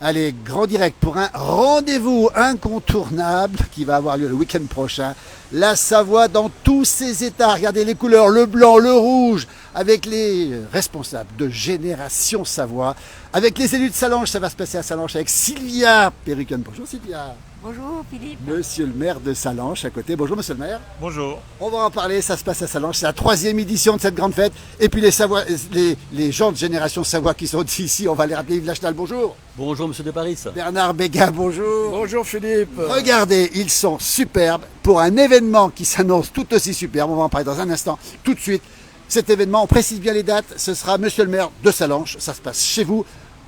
Allez, grand direct pour un rendez-vous incontournable qui va avoir lieu le week-end prochain. La Savoie dans tous ses états. Regardez les couleurs, le blanc, le rouge, avec les responsables de Génération Savoie. Avec les élus de Sallanches, ça va se passer à Sallanches avec Sylvia Perruquin. Bonjour Sylvia. Bonjour Philippe. Monsieur le maire de Sallanches à côté. Bonjour monsieur le maire. Bonjour. On va en parler, ça se passe à Sallanches. C'est la 3e édition de cette grande fête. Et puis les gens de Génération Savoie qui sont ici, on va les rappeler. Yves Lachenal, bonjour. Bonjour Monsieur de Paris. Bernard Béguin, bonjour. Bonjour Philippe. Regardez, ils sont superbes pour un événement qui s'annonce tout aussi superbe. On va en parler dans un instant, tout de suite. Cet événement, on précise bien les dates, ce sera Monsieur le maire de Sallanches. Ça se passe chez vous.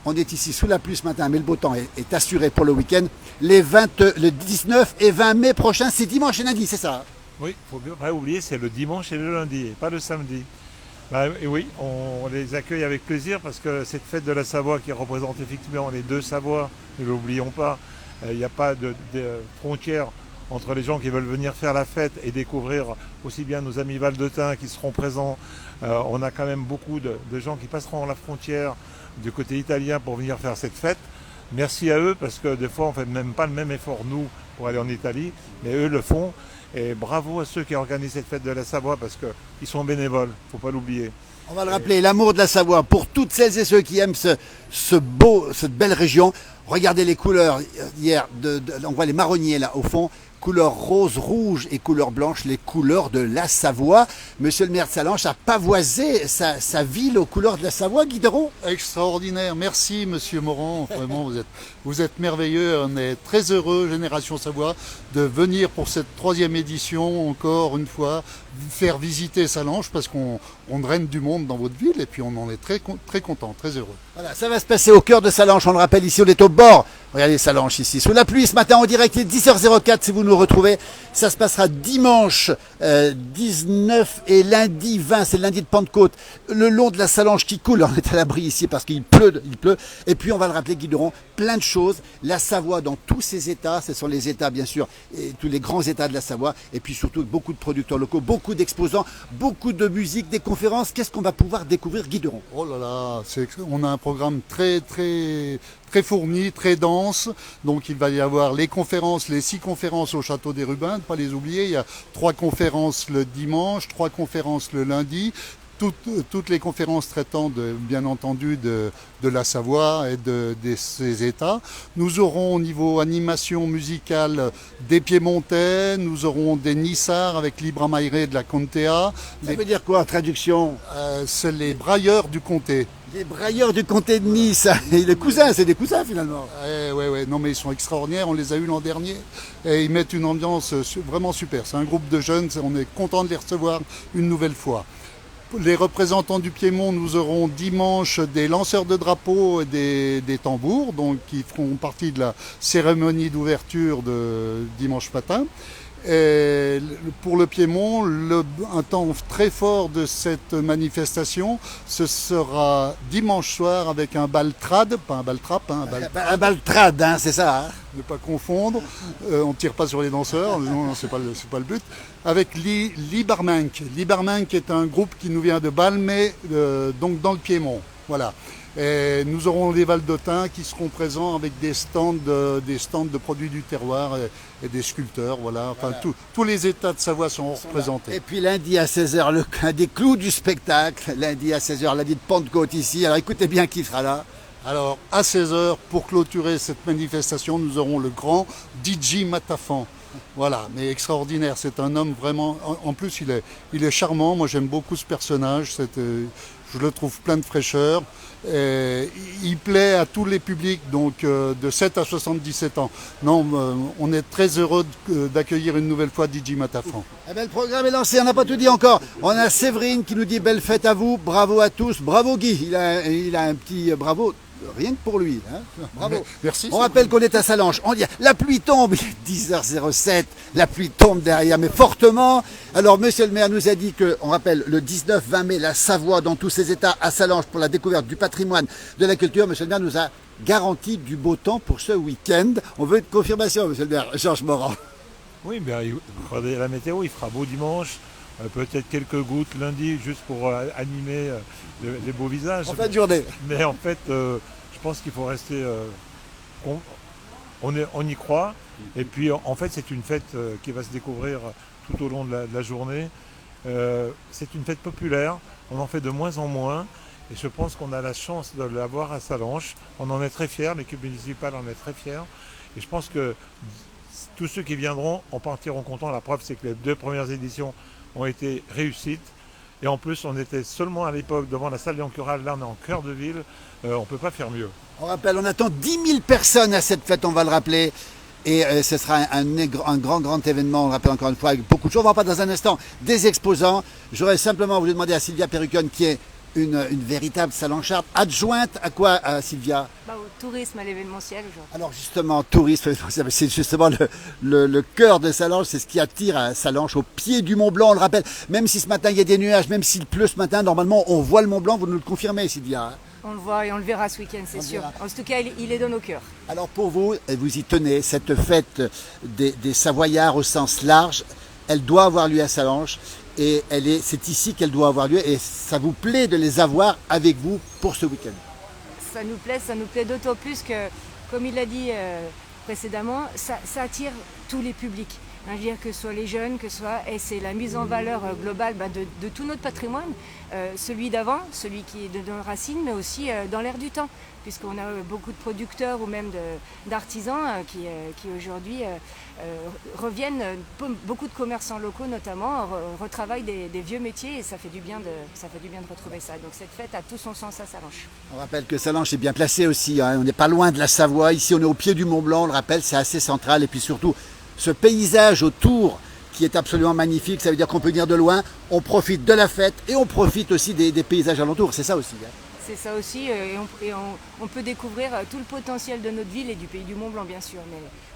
On est ici sous la pluie ce matin, mais le beau temps est assuré pour le week-end. Le 19 et 20 mai prochain, c'est dimanche et lundi, c'est ça? Oui, il ne faut pas oublier, c'est le dimanche et le lundi, et pas le samedi. Et oui, on les accueille avec plaisir parce que cette fête de la Savoie qui représente effectivement les deux Savoies, ne l'oublions pas, il n'y a pas de frontière entre les gens qui veulent venir faire la fête et découvrir aussi bien nos amis valdôtains qui seront présents. On a quand même beaucoup de gens qui passeront la frontière du côté italien pour venir faire cette fête. Merci à eux parce que des fois on ne fait même pas le même effort nous pour aller en Italie, mais eux le font. Et bravo à ceux qui organisent cette fête de la Savoie parce qu'ils sont bénévoles, il ne faut pas l'oublier. On va le rappeler, l'amour de la Savoie pour toutes celles et ceux qui aiment cette belle région. Regardez les couleurs hier, on voit les marronniers là au fond. Couleur rose, rouge et couleur blanche, les couleurs de la Savoie. Monsieur le maire de Sallanches a pavoisé sa ville aux couleurs de la Savoie, Guy Deron. Extraordinaire, merci Monsieur Morand, vraiment vous êtes merveilleux, on est très heureux, Génération Savoie, de venir pour cette 3e édition, encore une fois, faire visiter Sallanches parce qu'on draine du monde dans votre ville et puis on en est très content, très heureux. Voilà, ça va se passer au cœur de Sallanches, on le rappelle ici, on est au bord. Regardez Sallanches ici, sous la pluie ce matin en direct, il est 10h04 si vous nous retrouvez. Ça se passera dimanche 19 et lundi 20, c'est le lundi de Pentecôte, le long de la Sallanche qui coule. On est à l'abri ici parce qu'il pleut. Et puis on va le rappeler, Guy Deron, plein de choses. La Savoie dans tous ses états, ce sont les états bien sûr, et tous les grands états de la Savoie. Et puis surtout beaucoup de producteurs locaux, beaucoup d'exposants, beaucoup de musique, des conférences. Qu'est-ce qu'on va pouvoir découvrir, Guy Deron? Oh là là, on a un programme très fourni, très dense. Donc il va y avoir les 6 conférences au Château des Rubins, ne pas les oublier. Il y a 3 conférences le dimanche, 3 conférences le lundi. Toutes les conférences traitant bien entendu de la Savoie et de ses états. Nous aurons au niveau animation musicale des Piémontais, nous aurons des Nissards avec Libra Maire de la Contea. Ça veut dire quoi en traduction? C'est les brailleurs du comté. Les brailleurs du comté de Nice, et les cousins, c'est des cousins finalement. Ouais, non mais ils sont extraordinaires, on les a eus l'an dernier et ils mettent une ambiance vraiment super. C'est un groupe de jeunes, on est content de les recevoir une nouvelle fois. Les représentants du Piémont, nous aurons dimanche des lanceurs de drapeaux et des tambours, donc qui feront partie de la cérémonie d'ouverture de dimanche matin. Et pour le Piémont, un temps très fort de cette manifestation, ce sera dimanche soir avec un bal trad, pas un bal trap, un bal trad, hein, c'est ça. Hein. Ne pas confondre, on ne tire pas sur les danseurs, non, c'est pas le but. Avec Libarmank. Libarmank est un groupe qui nous vient de Balmay, donc dans le Piémont. Voilà. Et nous aurons les Valdôtains qui seront présents avec des stands de produits du terroir et des sculpteurs. Voilà. Enfin, tous les états de Savoie sont représentés. Et puis lundi à 16h, un des clous du spectacle. Lundi à 16h, lundi de Pentecôte ici. Alors écoutez bien qui sera là. Alors à 16h, pour clôturer cette manifestation, nous aurons le grand DJ Matafan. Voilà, mais extraordinaire, c'est un homme vraiment, en plus il est charmant, moi j'aime beaucoup ce personnage, je le trouve plein de fraîcheur, et il plaît à tous les publics, donc de 7 à 77 ans. Non, on est très heureux d'accueillir une nouvelle fois DJ Matafan. Eh bien, le programme est lancé, on n'a pas tout dit encore. On a Séverine qui nous dit belle fête à vous, bravo à tous, bravo Guy, il a un petit bravo. Rien que pour lui. Hein. Bravo. Merci. On rappelle qu'on est à Sallanches. On dit la pluie tombe, il est 10h07, la pluie tombe derrière, mais fortement. Alors, monsieur le maire nous a dit que, on rappelle, le 19-20 mai, la Savoie dans tous ses états à Sallanches pour la découverte du patrimoine, de la culture. Monsieur le maire nous a garanti du beau temps pour ce week-end. On veut une confirmation, monsieur le maire. Georges Morand. Oui, bien, la météo, il fera beau dimanche. Peut-être quelques gouttes lundi, juste pour animer les beaux visages. En fin de journée. Mais en fait, je pense qu'il faut rester on y croit. Et puis en fait c'est une fête qui va se découvrir tout au long de la journée. C'est une fête populaire, on en fait de moins en moins. Et je pense qu'on a la chance de l'avoir à Sallanches. On en est très fiers, l'équipe municipale en est très fière. Et je pense que tous ceux qui viendront en partiront contents. La preuve, c'est que les 2 premières éditions ont été réussites. Et en plus, on était seulement à l'époque devant la salle Léon-Cural. Là, on est en cœur de ville. On ne peut pas faire mieux. On rappelle, on attend 10 000 personnes à cette fête, on va le rappeler. Et ce sera un grand événement, on le rappelle encore une fois, avec beaucoup de choses. On va voir dans un instant des exposants. J'aurais simplement voulu demander à Sylvia Perrucon, qui est une véritable Sallanchard, adjointe à quoi, Sylvia? Au tourisme, à l'événementiel aujourd'hui. Alors justement, tourisme, c'est justement le cœur de Sallanches, c'est ce qui attire à Sallanches, au pied du Mont Blanc, on le rappelle. Même si ce matin il y a des nuages, même s'il pleut ce matin, normalement on voit le Mont Blanc, vous nous le confirmez, Sylvia? On le voit et on le verra ce week-end, c'est sûr. En tout cas, il est dans nos cœurs. Alors pour vous, et vous y tenez, cette fête des Savoyards au sens large, elle doit avoir lieu à Sallanches. Et c'est ici qu'elle doit avoir lieu et ça vous plaît de les avoir avec vous pour ce week-end? Ça nous plaît d'autant plus que, comme il l'a dit précédemment, ça attire tous les publics. Je veux dire que ce soit les jeunes, et c'est la mise en valeur globale de tout notre patrimoine, celui d'avant, celui qui est de nos racines, mais aussi dans l'air du temps, puisqu'on a beaucoup de producteurs ou même d'artisans qui aujourd'hui reviennent, beaucoup de commerçants locaux notamment, retravaillent des vieux métiers et ça fait du bien de retrouver ça. Donc cette fête a tout son sens à Sallanches. On rappelle que Sallanches est bien placé aussi, hein. On n'est pas loin de la Savoie, ici on est au pied du Mont Blanc, on le rappelle, c'est assez central et puis surtout ce paysage autour qui est absolument magnifique, ça veut dire qu'on peut venir de loin, on profite de la fête et on profite aussi des paysages alentours, c'est ça aussi. Hein. C'est ça aussi, et on peut découvrir tout le potentiel de notre ville et du pays du Mont Blanc, bien sûr.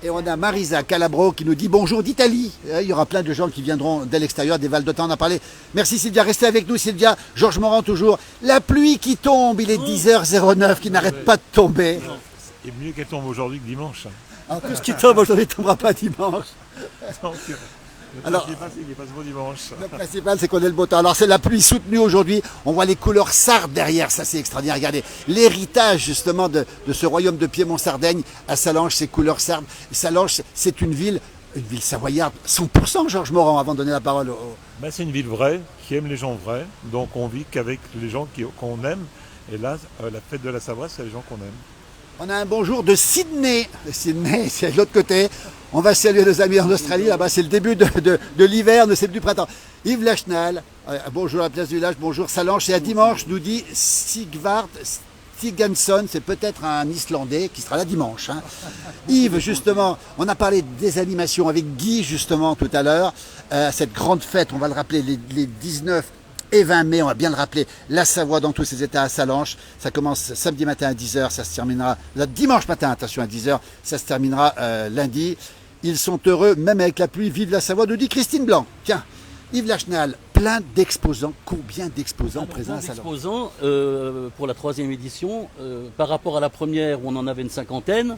Et on a Marisa Calabro qui nous dit bonjour d'Italie. Il y aura plein de gens qui viendront de l'extérieur, des Val d'Otan, on en a parlé. Merci Sylvia, restez avec nous Sylvia. Georges Morand toujours. La pluie qui tombe, il est 10h09, qui n'arrête pas de tomber. Et mieux qu'elle tombe aujourd'hui que dimanche. Alors, tout ce qui tombe aujourd'hui ne tombera pas dimanche. Donc, le principal, c'est qu'il passe beau dimanche. Le principal, c'est qu'on ait le beau temps. Alors, c'est la pluie soutenue aujourd'hui. On voit les couleurs sardes derrière. Ça, c'est extraordinaire. Regardez, l'héritage, justement, de ce royaume de Piémont-Sardaigne à Sallanches, ces couleurs sardes. Sallanches, c'est une ville savoyarde, 100%, Georges Morand, avant de donner la parole C'est une ville vraie, qui aime les gens vrais. Donc, on vit qu'avec les gens qu'on aime. Et là, la fête de la Savoie, c'est les gens qu'on aime. On a un bonjour de Sydney. Sydney, c'est de l'autre côté. On va saluer nos amis en Australie. Là-bas, c'est le début de l'hiver, c'est du printemps. Yves Lachenal, bonjour à la place du village, bonjour Sallanches. Et à dimanche, nous dit Sigvard Stigansson, c'est peut-être un Islandais qui sera là dimanche. Hein. Yves, justement, on a parlé des animations avec Guy, justement, tout à l'heure. Cette grande fête, on va le rappeler, les 19 et 20 mai, on va bien le rappeler, la Savoie dans tous ses états à Sallanches. Ça commence samedi matin à 10h, ça se terminera dimanche matin, attention, à 10h, ça se terminera lundi. Ils sont heureux, même avec la pluie, vive la Savoie, nous dit Christine Blanc. Tiens, Yves Lachenal, plein d'exposants, combien d'exposants présents à Sallanches? D'exposants pour la 3e édition, par rapport à la première où on en avait une 50aine,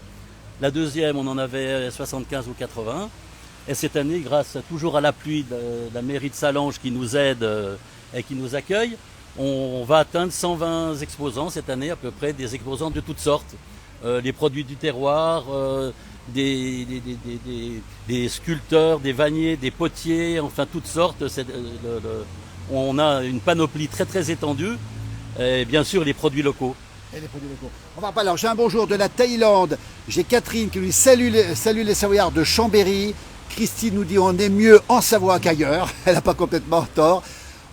la deuxième on en avait 75 ou 80, et cette année, grâce toujours à l'appui de la mairie de Sallanches qui nous aide et qui nous accueille, on va atteindre 120 exposants cette année, à peu près, des exposants de toutes sortes. Les produits du terroir, des sculpteurs, des vanniers, des potiers, enfin toutes sortes. On a une panoplie très très étendue, et bien sûr les produits locaux. Et les produits locaux. On va pas. Alors j'ai un bonjour de la Thaïlande, j'ai Catherine qui lui salue les Savoyards de Chambéry. Christine nous dit on est mieux en Savoie qu'ailleurs, elle n'a pas complètement tort.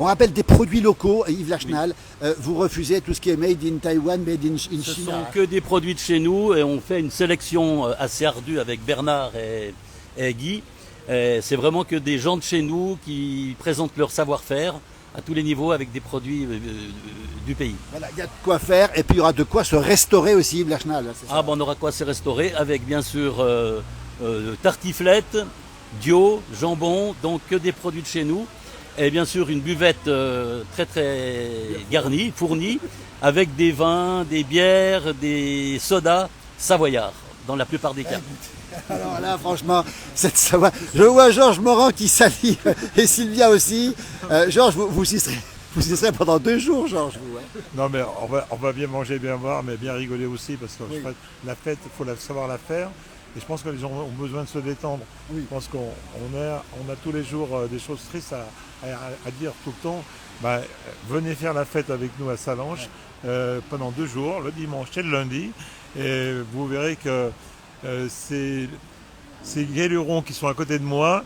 On rappelle des produits locaux, Yves Lachenal, vous refusez tout ce qui est made in Taiwan, made in China. Ce sont que des produits de chez nous et on fait une sélection assez ardue avec Bernard et Guy. C'est vraiment que des gens de chez nous qui présentent leur savoir-faire à tous les niveaux avec des produits du pays. Voilà, il y a de quoi faire et puis il y aura de quoi se restaurer aussi, Yves Lachenal. On aura quoi se restaurer avec bien sûr tartiflette, dio, jambon, donc que des produits de chez nous. Et bien sûr une buvette très très garnie, fournie, avec des vins, des bières, des sodas savoyards, dans la plupart des cas. Alors là, franchement, cette Savoie... Je vois Georges Morand qui salive, et Sylvia aussi. Georges, vous y serez. Vous y serez pendant 2 jours, Georges. Vous, hein. Non, mais on va bien manger, bien boire, mais bien rigoler aussi, parce que Oui. la fête, il faut savoir la faire. Et je pense que les gens ont besoin de se détendre. Oui. Je pense qu'on a tous les jours des choses tristes à dire tout le temps. Bah, venez faire la fête avec nous à Sallanches pendant 2 jours, le dimanche et le lundi. Et vous verrez que ces guélurons qui sont à côté de moi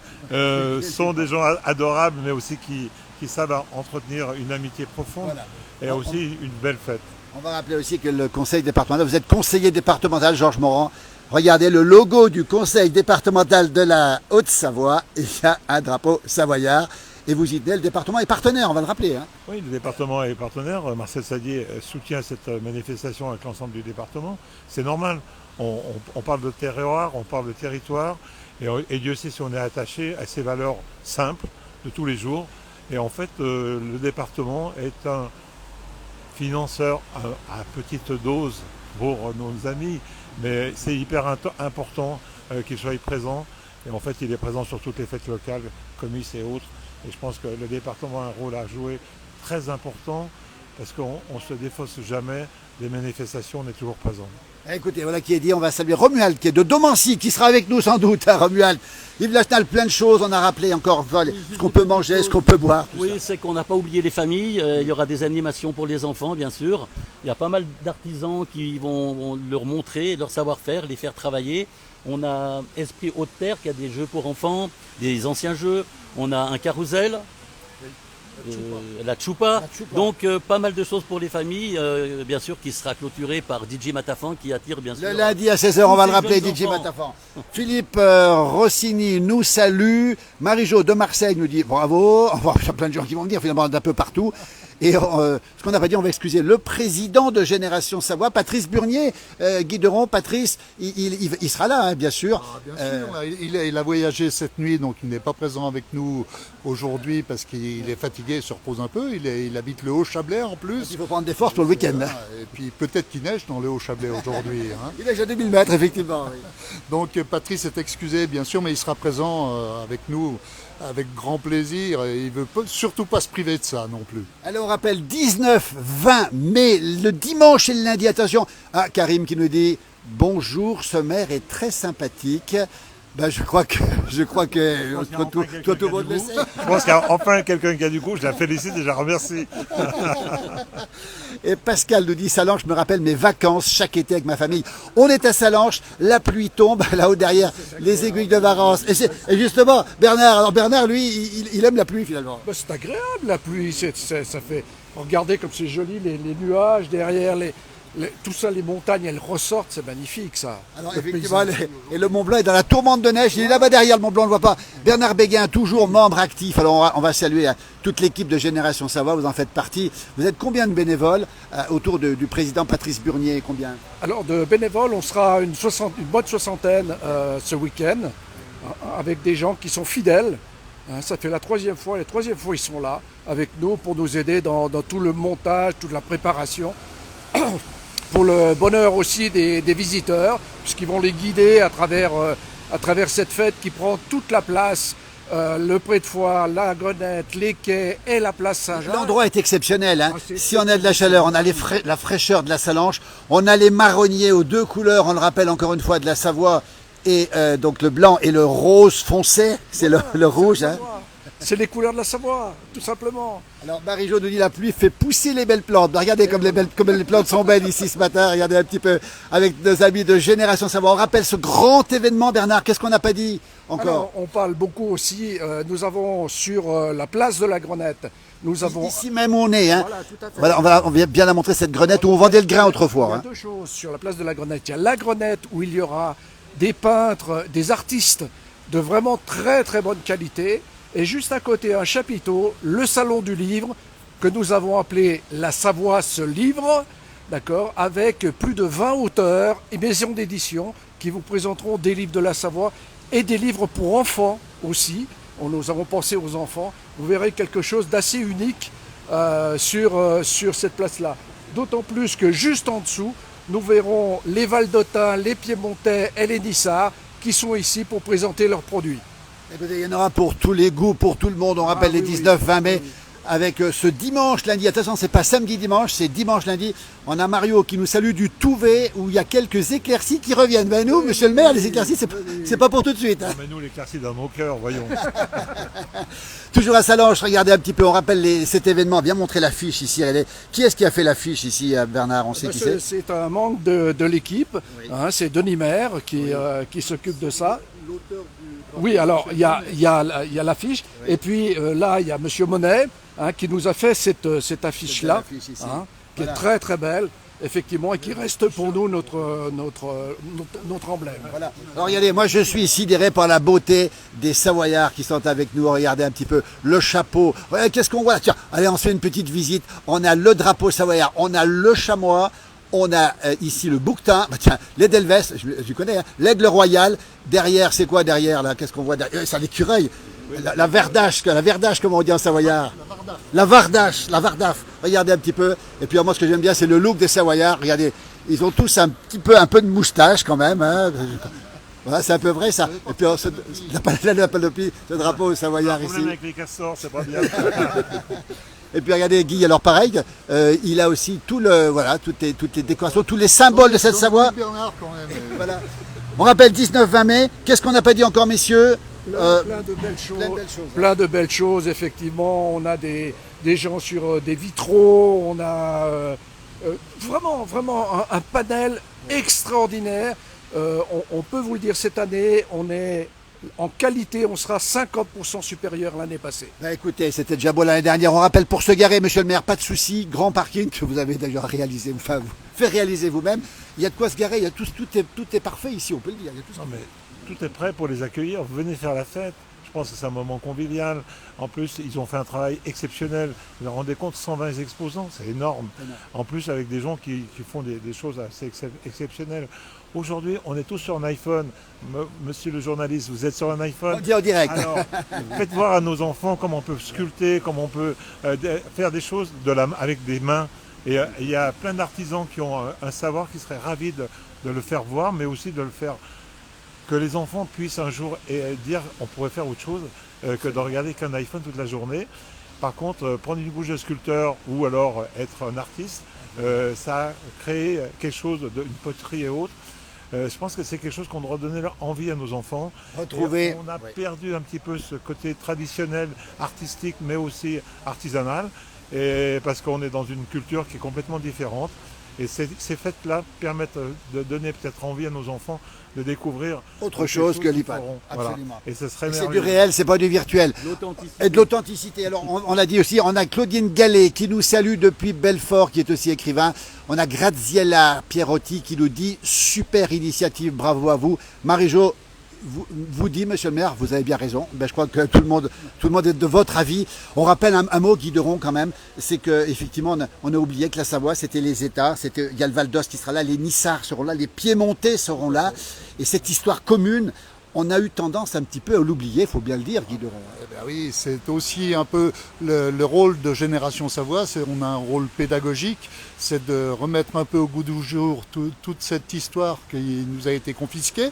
sont des gens adorables, mais aussi qui savent entretenir une amitié profonde Voilà. et aussi une belle fête. On va rappeler aussi que le conseil départemental, vous êtes conseiller départemental, Georges Morand. Regardez le logo du conseil départemental de la Haute-Savoie. Il y a un drapeau savoyard. Et vous y tenez, le département est partenaire, on va le rappeler. Hein. Oui, le département est partenaire. Marcel Sadier soutient cette manifestation avec l'ensemble du département. C'est normal. On parle de terroir, on parle de territoire. Et Dieu sait si on est attaché à ces valeurs simples de tous les jours. Et en fait, le département est un financeur à petite dose pour nos amis. Mais c'est hyper important qu'il soit présent. Et en fait, il est présent sur toutes les fêtes locales, comices et autres. Et je pense que le département a un rôle à jouer très important parce qu'on ne se défausse jamais des manifestations, on est toujours présent. Écoutez, voilà qui est dit, on va saluer Romuald qui est de Domancy, qui sera avec nous sans doute, hein, Romuald. Yves Lachenal, plein de choses, on a rappelé encore ce qu'on peut manger, ce qu'on peut boire. Oui, c'est qu'on n'a pas oublié les familles. Il y aura des animations pour les enfants, bien sûr. Il y a pas mal d'artisans qui vont leur montrer leur savoir-faire, les faire travailler. On a Esprit Haute Terre qui a des jeux pour enfants, des anciens jeux. On a un carrousel, la Tchoupa. Donc pas mal de choses pour les familles, bien sûr, qui sera clôturé par DJ Matafan qui attire bien sûr. Le lundi à 16h, on va le rappeler, jeunes DJ enfants. Matafan. Philippe Rossini nous salue. Marie-Jo de Marseille nous dit bravo. Il y a plein de gens qui vont venir finalement d'un peu partout. Et ce qu'on n'a pas dit, on va excuser le président de Génération Savoie, Patrice Burnier. Guy Deron, Patrice, il sera là, hein, bien sûr. Bien sûr, il a voyagé cette nuit, donc il n'est pas présent avec nous aujourd'hui parce qu'il est fatigué, il se repose un peu. Il habite le Haut-Chablais en plus. Il faut prendre des forces pour le week-end. Hein. Et puis peut-être qu'il neige dans le Haut-Chablais aujourd'hui. Hein. Il est à 2000 mètres, effectivement. Oui. Donc Patrice est excusé, bien sûr, mais il sera présent avec nous avec grand plaisir. Et il ne veut surtout pas se priver de ça non plus. Allez, on rappelle 19-20 mai, le dimanche et le lundi. Attention, ah, Karim qui nous dit bonjour, ce maire est très sympathique. Ben, je crois que toi, tout le monde le sait. Je pense qu'il y a enfin quelqu'un qui a du goût, je la félicite et je la remercie. Et Pascal nous dit Sallanches me rappelle mes vacances chaque été avec ma famille. On est à Sallanches, la pluie tombe là-haut derrière les aiguilles de Varence. Et justement, Bernard, lui, il aime la pluie finalement. Ben, c'est agréable la pluie, ça fait. Regardez comme c'est joli, les nuages derrière, tout ça, les montagnes, elles ressortent, c'est magnifique ça. Alors Le effectivement, paysage. et le Mont Blanc est dans la tourmente de neige, il est là-bas derrière le Mont Blanc, on ne le voit pas. Bernard Béguin, toujours membre actif. Alors on va saluer toute l'équipe de Génération Savoie, vous en faites partie. Vous êtes combien de bénévoles autour du président Patrice Burnier, combien? Alors de bénévoles, on sera une bonne soixantaine ce week-end, avec des gens qui sont fidèles. Ça fait la troisième fois ils sont là avec nous pour nous aider dans tout le montage, toute la préparation. Pour le bonheur aussi des visiteurs, puisqu'ils vont les guider à travers cette fête qui prend toute la place, le Pré de Foire, la Grenette, les quais et la place Saint-Jacques. L'endroit est exceptionnel. Hein. c'est Si on a de la chaleur, on a la fraîcheur de la Sallanche, on a les marronniers aux 2 couleurs, on le rappelle encore une fois, de la Savoie, et donc le blanc et le rose foncé, c'est le rouge. Hein. C'est les couleurs de la Savoie, tout simplement. Alors Marie-Jo nous dit la pluie fait pousser les belles plantes. Regardez comme les plantes sont belles ici ce matin. Regardez un petit peu avec nos amis de Génération Savoie. On rappelle ce grand événement, Bernard. Qu'est-ce qu'on n'a pas dit encore? Alors, on parle beaucoup aussi, nous avons sur la place de la Grenette, nous avons... Ici même où on est. Hein. Voilà, tout à fait. Voilà, on vient bien la montrer cette grenette où on vendait le grain Il y autrefois. a Hein. 2 choses sur la place de la Grenette. Il y a la Grenette où il y aura des peintres, des artistes de vraiment très très bonne qualité. Et juste à côté, un chapiteau, le salon du livre, que nous avons appelé La Savoie se livre, d'accord, avec plus de 20 auteurs et maisons d'édition qui vous présenteront des livres de la Savoie et des livres pour enfants aussi. Nous avons pensé aux enfants. Vous verrez quelque chose d'assez unique sur cette place-là. D'autant plus que juste en dessous, nous verrons les Valdotins, les Piémontais et les Nissards qui sont ici pour présenter leurs produits. Écoutez, il y en aura pour tous les goûts, pour tout le monde. On rappelle les 19-20 mai. avec ce dimanche, lundi. Attention, c'est pas samedi, dimanche, c'est dimanche, lundi. On a Mario qui nous salue du Touvet où il y a quelques éclaircies qui reviennent. Ben nous, monsieur le maire, les éclaircies, c'est pas pour tout de suite. Hein. Mais nous, l'éclaircie dans nos cœurs, voyons. Toujours à Salanches, regardez un petit peu, on rappelle cet événement, bien montrer l'affiche ici. Qui est-ce qui a fait l'affiche ici, Bernard? On sait qui c'est. C'est un membre de l'équipe, hein, c'est Denis Maire qui s'occupe de ça. Oui, alors il y a l'affiche, et puis là il y a Monsieur Monet qui nous a fait cette affiche-là, qui est très très belle, effectivement, et qui reste pour nous notre emblème. Voilà. Alors regardez, moi je suis sidéré par la beauté des Savoyards qui sont avec nous. Regardez un petit peu le chapeau. Qu'est-ce qu'on voit? Tiens, allez, on se fait une petite visite. On a le drapeau savoyard, on a le chamois. On a ici le bouquetin, bah tiens, l'Edelweiss, je connais, hein, l'aigle royal. Derrière, c'est quoi derrière là? Qu'est-ce qu'on voit derrière? C'est l'écureuil. La verdache, comme on dit en savoyard. La vardache. Regardez un petit peu. Et puis moi, ce que j'aime bien, c'est le look des Savoyards. Regardez, ils ont tous un peu de moustache quand même. Hein. Voilà, c'est un peu vrai ça. Et puis la panoplie, ce drapeau savoyard ici. Problème avec les castors, c'est pas bien. Et puis regardez Guy, alors pareil, il a aussi toutes les décorations, tous les symboles de cette Savoie. Voilà. On rappelle 19-20 mai, qu'est-ce qu'on n'a pas dit encore, messieurs? Plein de belles choses. Plein de belles choses, effectivement. On a des gens sur des vitraux, on a vraiment un panel extraordinaire. On peut vous le dire, cette année, on est en qualité, on sera 50% supérieur l'année passée. Bah écoutez, c'était déjà beau l'année dernière. On rappelle pour se garer, monsieur le maire, pas de souci, grand parking que vous avez déjà réalisé, enfin vous fait réaliser vous-même. Il y a de quoi se garer, tout est parfait ici, on peut le dire. Il y a tout ça. Non, mais tout est prêt pour les accueillir. Venez faire la fête. Je pense que c'est un moment convivial. En plus, ils ont fait un travail exceptionnel. Vous vous rendez compte, 120 exposants, c'est énorme. En plus, avec des gens qui font des choses assez exceptionnelles. Aujourd'hui, on est tous sur un iPhone. Monsieur le journaliste, vous êtes sur un iPhone? On dit en direct. Alors, faites voir à nos enfants comment on peut sculpter, comment on peut faire des choses avec des mains. Et il y a plein d'artisans qui ont un savoir qui seraient ravis de le faire voir, mais aussi de le faire, que les enfants puissent un jour dire on pourrait faire autre chose que de regarder qu'un iPhone toute la journée. Par contre, prendre une bouche de sculpteur ou alors être un artiste, ça a créé quelque chose, une poterie et autres. Je pense que c'est quelque chose qu'on doit donner envie à nos enfants. Retrouver. On a perdu un petit peu ce côté traditionnel, artistique, mais aussi artisanal, et parce qu'on est dans une culture qui est complètement différente. Et ces fêtes-là permettent de donner peut-être envie à nos enfants de découvrir autre chose que l'IPAD. Voilà. Absolument. Et ce serait c'est du réel, c'est pas du virtuel. Et de l'authenticité. Alors on l'a dit aussi, on a Claudine Gallet qui nous salue depuis Belfort, qui est aussi écrivain. On a Graziella Pierrotti qui nous dit super initiative, bravo à vous. Marie-Jo vous dit, monsieur le maire, vous avez bien raison. Ben, je crois que tout le monde est de votre avis. On rappelle un mot, Guy Deron, quand même, c'est qu'effectivement, on a oublié que la Savoie, c'était les États, il y a le Val d'Ost qui sera là, les Nissards seront là, les Piémontais seront là. Et cette histoire commune, on a eu tendance un petit peu à l'oublier, il faut bien le dire, Guy Deron. Eh ben oui, c'est aussi un peu le rôle de Génération Savoie, on a un rôle pédagogique, c'est de remettre un peu au goût du jour toute cette histoire qui nous a été confisquée.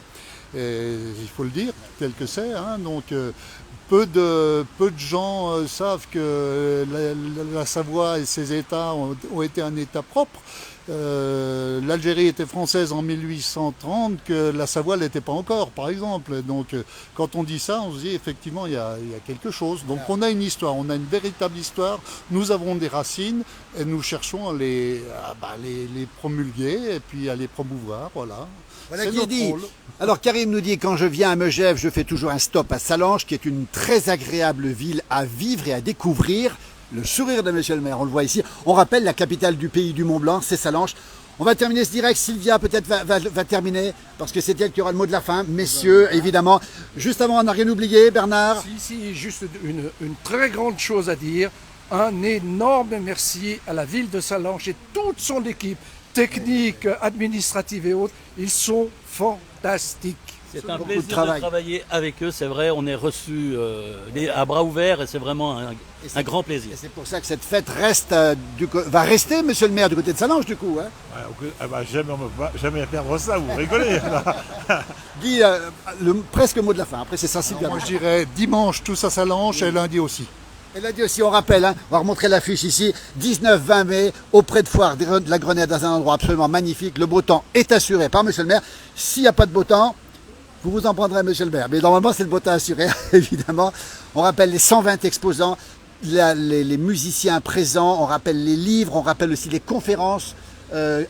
Et il faut le dire tel que c'est, hein. Donc peu de gens savent que la Savoie et ses États ont été un État propre. L'Algérie était française en 1830, que la Savoie ne l'était pas encore, par exemple. Donc quand on dit ça, on se dit effectivement il y a quelque chose. Donc on a une histoire, on a une véritable histoire, nous avons des racines et nous cherchons à les promulguer et puis à les promouvoir, voilà. Voilà qui est dit. Alors Karim nous dit, quand je viens à Megève, je fais toujours un stop à Salanches, qui est une très agréable ville à vivre et à découvrir. Le sourire de monsieur le maire, on le voit ici. On rappelle, la capitale du pays du Mont-Blanc, c'est Salanches. On va terminer ce direct. Sylvia peut-être va terminer, parce que c'est elle qui aura le mot de la fin. Messieurs, évidemment. Juste avant, on n'a rien oublié, Bernard. Si, juste une très grande chose à dire. Un énorme merci à la ville de Salanches et toute son équipe, technique, administrative et autres. Ils sont fantastiques. C'est un plaisir de travailler avec eux, c'est vrai, on est reçus à bras ouverts et c'est vraiment un grand plaisir. Et c'est pour ça que cette fête va rester, monsieur le maire, du côté de Salanches, du coup. Hein. Jamais perdre ça, vous rigolez. Guy, presque mot de la fin, après c'est sensible. Moi je dirais dimanche tous à Salanches et lundi aussi. Et lundi aussi, on rappelle, hein, on va remontrer l'affiche ici, 19-20 mai, auprès de Foire de la Grenette, dans un endroit absolument magnifique. Le beau temps est assuré par monsieur le maire. S'il n'y a pas de beau temps, vous vous en prendrez, monsieur le maire. Mais normalement, c'est le beau temps assuré, évidemment. On rappelle les 120 exposants, les musiciens présents, on rappelle les livres, on rappelle aussi les conférences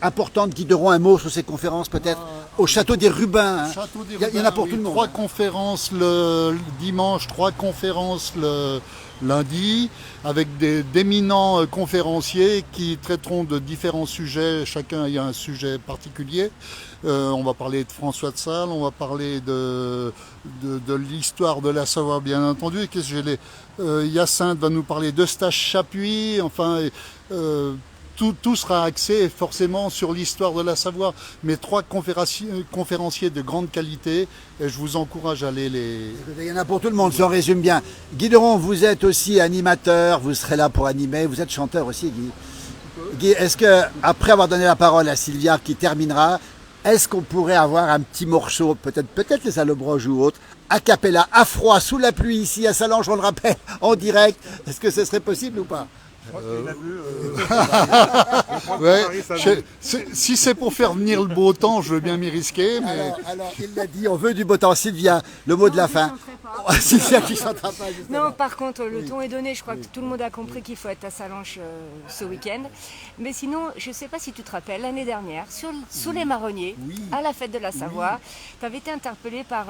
importantes. Guy Deron, un mot sur ces conférences peut-être au Château des Rubins. Hein. Il y en a pour tout le monde. 3 conférences le dimanche, 3 conférences le lundi, avec d'éminents conférenciers qui traiteront de différents sujets. Chacun y a un sujet particulier. On va parler de François de Sales, on va parler de l'histoire de la Savoie, bien entendu. Qu'est-ce que j'ai Hyacinthe va nous parler d'Eustache Chapuis. Enfin, tout sera axé forcément sur l'histoire de la Savoie. Mais 3 conférenciers de grande qualité, et je vous encourage à aller les... Il y en a pour tout le monde, si on résume bien. Guy Deron, vous êtes aussi animateur, vous serez là pour animer, vous êtes chanteur aussi, Guy. Guy, est-ce que, après avoir donné la parole à Sylvia qui terminera, est-ce qu'on pourrait avoir un petit morceau, peut-être les Allobroges ou autre, a cappella, à froid, sous la pluie, ici à Salange, on le rappelle, en direct. Est-ce que ce serait possible ou pas? Ouais, si c'est pour faire venir le beau temps, je veux bien m'y risquer. Mais... Alors, il l'a dit, on veut du beau temps. Sylvia, le mot de la fin. Sylvia qui chantera pas. Non, par contre, le ton est donné. Je crois que tout le monde a compris qu'il faut être à Salanches ce week-end. Mais sinon, je ne sais pas si tu te rappelles, l'année dernière, sous les marronniers, à la fête de la Savoie, tu avais été interpellé par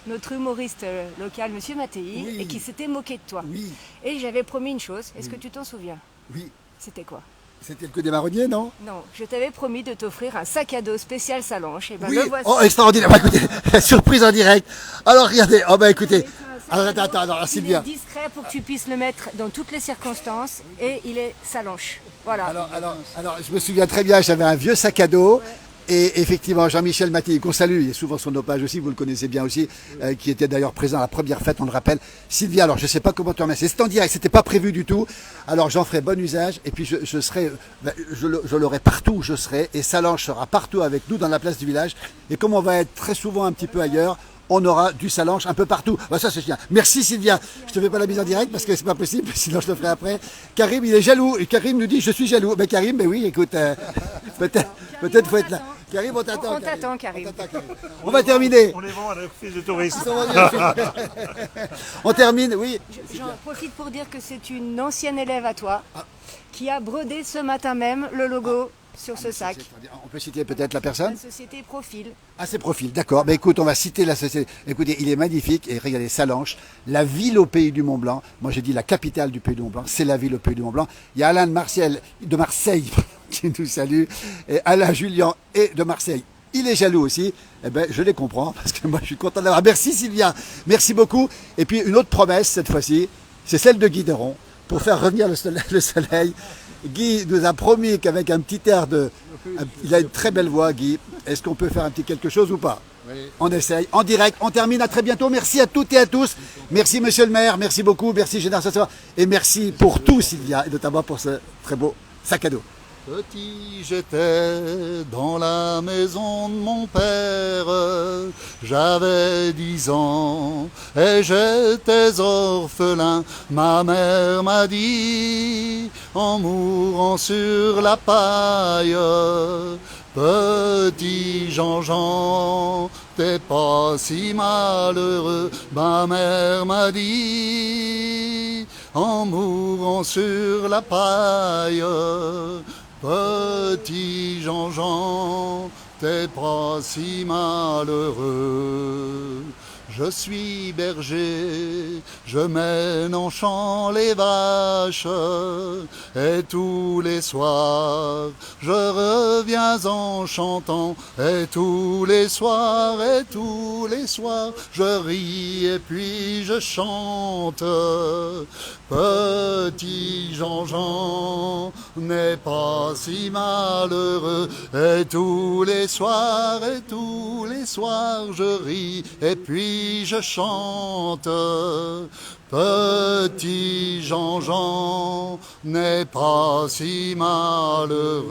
notre humoriste local, Monsieur Mattei, et qui s'était moqué de toi. Oui. Et j'avais promis une chose. Est-ce que tu t'en souviens? Oui. C'était quoi? C'était le coup des marronniers, non? Non, je t'avais promis de t'offrir un sac à dos spécial Salanches. Et ben Oui. le voici. Oh, extraordinaire. Bah, écoutez, la surprise en direct. Alors, regardez. Oh, bah, écoutez. Alors, Sylvia. Il est discret pour que tu puisses le mettre dans toutes les circonstances et il est Salanches. Voilà. Alors, je me souviens très bien, j'avais un vieux sac à dos. Et effectivement, Jean-Michel Mattei, qu'on salue, il est souvent sur nos pages aussi, vous le connaissez bien aussi, qui était d'ailleurs présent à la première fête, on le rappelle. Sylvia, alors je ne sais pas comment te remercier, c'est en direct, c'était pas prévu du tout. Alors j'en ferai bon usage, et puis je serai, je l'aurai partout où je serai, et Salange sera partout avec nous dans la place du village. Et comme on va être très souvent un petit peu ailleurs, on aura du Salange un peu partout. Bah, ça c'est bien. Merci Sylvia. Je te fais pas la mise en direct parce que c'est pas possible, sinon je le ferai après. Karim, il est jaloux. Et Karim nous dit je suis jaloux. Mais Karim, mais oui, écoute, peut-être faut être là. Karim, on t'attend. On t'attend, Karim. On va terminer. On les vend à l'office de tourisme. On termine, oui. J'en profite pour dire que c'est une ancienne élève à toi qui a brodé ce matin même le logo sur ce sac. On peut citer peut-être la personne? La société Profil. Ah, c'est Profil, d'accord. Ben écoute, on va citer la société. Écoutez, il est magnifique. Et regardez, Salanches, la ville au pays du Mont-Blanc. Moi, j'ai dit la capitale du pays du Mont-Blanc. C'est la ville au pays du Mont-Blanc. Il y a Alain de Marseille qui nous salue. Et Alain Julien est de Marseille. Il est jaloux aussi. Eh ben, je les comprends parce que moi, je suis content d'avoir. Merci Sylvia. Merci beaucoup. Et puis, une autre promesse cette fois-ci, c'est celle de Guy Deron pour faire revenir le soleil. Guy nous a promis qu'avec un petit air il a une très belle voix, Guy. Est-ce qu'on peut faire un petit quelque chose ou pas? Oui. On essaye, en direct, on termine, à très bientôt. Merci à toutes et à tous. Merci monsieur le maire, merci beaucoup, merci Génération Savoie. Et merci pour tout Sylvia, et notamment pour ce très beau sac à dos. Petit, j'étais dans la maison de mon père, j'avais 10 ans et j'étais orphelin. Ma mère m'a dit, en mourant sur la paille, petit Jean-Jean, t'es pas si malheureux. Ma mère m'a dit, en mourant sur la paille, petit Jean-Jean, t'es pas si malheureux. Je suis berger, je mène en champ les vaches, et tous les soirs, je reviens en chantant, et tous les soirs, je ris et puis je chante. Petit Jean-Jean n'est pas si malheureux, et tous les soirs, je ris et puis je chante. Petit Jean-Jean n'est pas si malheureux.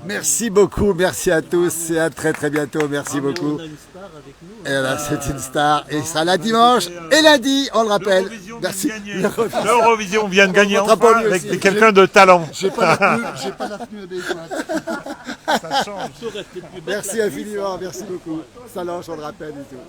Merci beaucoup, merci à tous et à très très bientôt. Merci beaucoup. On a une star avec nous. Et là, c'est une star. Et il sera là dimanche et lundi, on le rappelle. L'Eurovision Merci. vient de gagner. L'Eurovision vient de gagner On votera enfin pour lui avec aussi. quelqu'un de talent. J'ai pas la tenue adéquate. Ça change. Ça aurait été plus bête, Merci la infiniment, merci beaucoup. Salange, on le rappelle et tout.